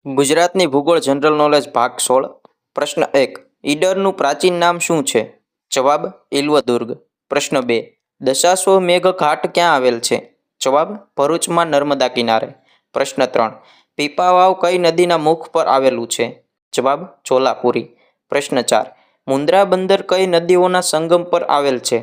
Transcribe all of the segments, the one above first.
ગુજરાતની ભૂગોળ general knowledge ભાગ 16 પ્રશ્ન 1 ઈડરનું પ્રાચીન નામ શું છે? જવાબ ઇલ્વદુર્ગ. પ્રશ્ન 2 દશાશ્વમેઘ ઘાટ ક્યાં આવેલ છે? જવાબ ભરૂચમાં નર્મદા કિનારે. પ્રશ્ન 3 પીપાવાવ કઈ નદીના મુખ પર આવેલું છે? જવાબ ચોલાપુરી. પ્રશ્ન 4 મુન્દ્રા બંદર કઈ નદીઓના સંગમ પર આવેલ છે?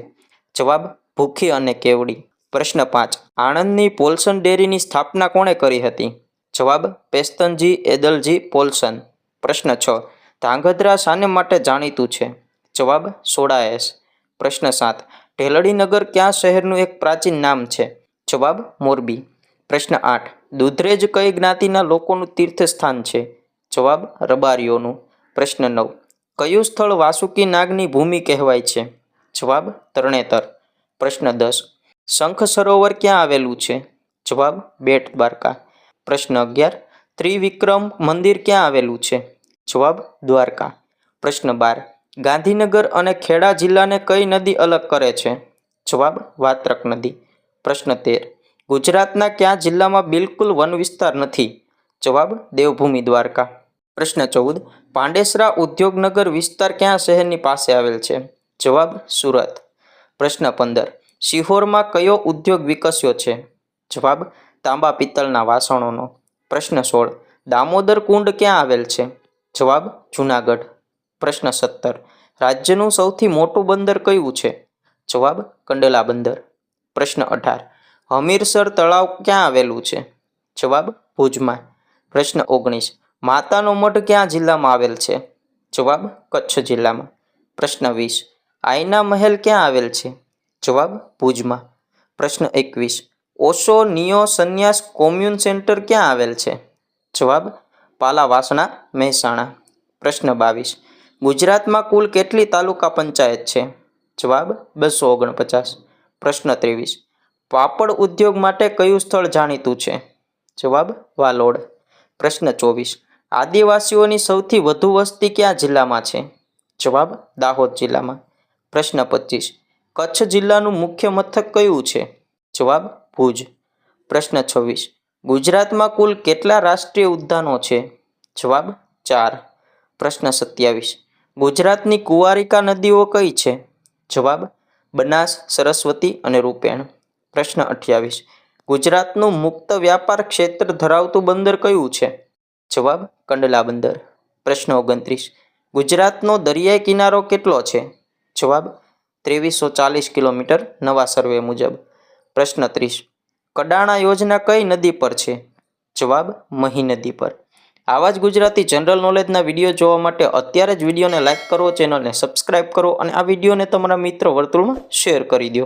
જવાબ ભૂખી અને કેવડી. પ્રશ્ન 5 આણંદની પોલસન ડેરીની સ્થાપના કોણે કરી હતી? જવાબ પેસ્તનજી એદલજી પોલસન. પ્રશ્ન 6 ધાંગધ્રા શાને માટે જાણીતું છે? જવાબ સોડા એશ. પ્રશ્ન 7 ઢેલડીનગર કયા શહેરનું એક પ્રાચીન નામ છે? જવાબ મોરબી. પ્રશ્ન 8 દુધરેજ કઈ જ્ઞાતિના લોકોનું તીર્થસ્થાન છે? જવાબ રબારીઓનું. પ્રશ્ન 9 કયું સ્થળ વાસુકી નાગની ભૂમિ કહેવાય છે? જવાબ તરણેતર. પ્રશ્ન 10 શંખ સરોવર ક્યાં આવેલું છે? જવાબ બેટ દ્વારકા. પ્રશ્ન 11 ત્રિવિક્રમ મંદિર ક્યાં આવેલું છે? જવાબ દ્વારકા. પ્રશ્ન 12 ગાંધીનગર અને ખેડા જિલ્લાને કઈ નદી અલગ કરે છે? જવાબ વાત્રક નદી. પ્રશ્ન 13 ગુજરાતના કયા જિલ્લામાં બિલકુલ વન વિસ્તાર નથી? જવાબ દેવભૂમિ દ્વારકા. પ્રશ્ન 14 પાંડેસરા ઉદ્યોગનગર વિસ્તાર કયા શહેરની પાસે આવેલ છે? જવાબ સુરત. પ્રશ્ન 15 શિહોરમાં કયો ઉદ્યોગ વિકસ્યો છે? જવાબ તાંબા પિત્તળના વાસણોનો. પ્રશ્ન 16 દામોદર કુંડ ક્યાં આવેલ છે? જવાબ જૂનાગઢ. પ્રશ્ન 17 રાજ્યનું સૌથી મોટું બંદર કયું છે? જવાબ કંડલા બંદર. પ્રશ્ન 18 હમીરસર તળાવ ક્યાં આવેલું છે? જવાબ ભુજમાં. પ્રશ્ન 19 માતાનો મઢ ક્યાં જિલ્લામાં આવેલ છે? જવાબ કચ્છ જિલ્લામાં. પ્રશ્ન 20 આઈના મહેલ ક્યાં આવેલ છે? જવાબ ભુજમાં. પ્રશ્ન 21 ઓશો નિયો સંન્યાસ કોમ્યુન સેન્ટર ક્યાં આવેલ છે? જવાબ પાલાવાસણા મહેસાણા. પ્રશ્ન 22 ગુજરાતમાં કુલ કેટલી તાલુકા પંચાયત છે? જવાબ 249. પ્રશ્ન 23 પાપડ ઉદ્યોગ માટે કયું સ્થળ જાણીતું છે? જવાબ વાલોડ. પ્રશ્ન 24 આદિવાસીઓની સૌથી વધુ વસ્તી કયા જિલ્લામાં છે? જવાબ દાહોદ જિલ્લામાં. પ્રશ્ન 25 કચ્છ જિલ્લાનું મુખ્ય મથક કયું છે? જવાબ ભુજ. પ્રશ્ન 26 ગુજરાતમાં કુલ કેટલા રાષ્ટ્રીય ઉદ્યાનો છે? જવાબ 4. પ્રશ્ન 27 ગુજરાતની કુંવારિકા નદીઓ કઈ છે? જવાબ બનાસ, સરસ્વતી અને રૂપેણ. પ્રશ્ન 28 ગુજરાતનું મુક્ત વ્યાપાર ક્ષેત્ર ધરાવતું બંદર કયું છે? જવાબ કંડલા બંદર. પ્રશ્ન 29 ગુજરાતનો દરિયાઈ કિનારો કેટલો છે? જવાબ 2340 કિલોમીટર નવા સર્વે મુજબ. પ્રશ્ન 30 કડાણા યોજના કઈ નદી પર છે? જવાબ મહી નદી પર. આવા જ ગુજરાતી જનરલ નોલેજના વિડીયો જોવા માટે અત્યારે જ વિડીયોને લાઇક કરો, ચેનલને સબસ્ક્રાઇબ કરો અને આ વિડીયોને તમારા મિત્ર વર્તુળમાં શેર કરી દો.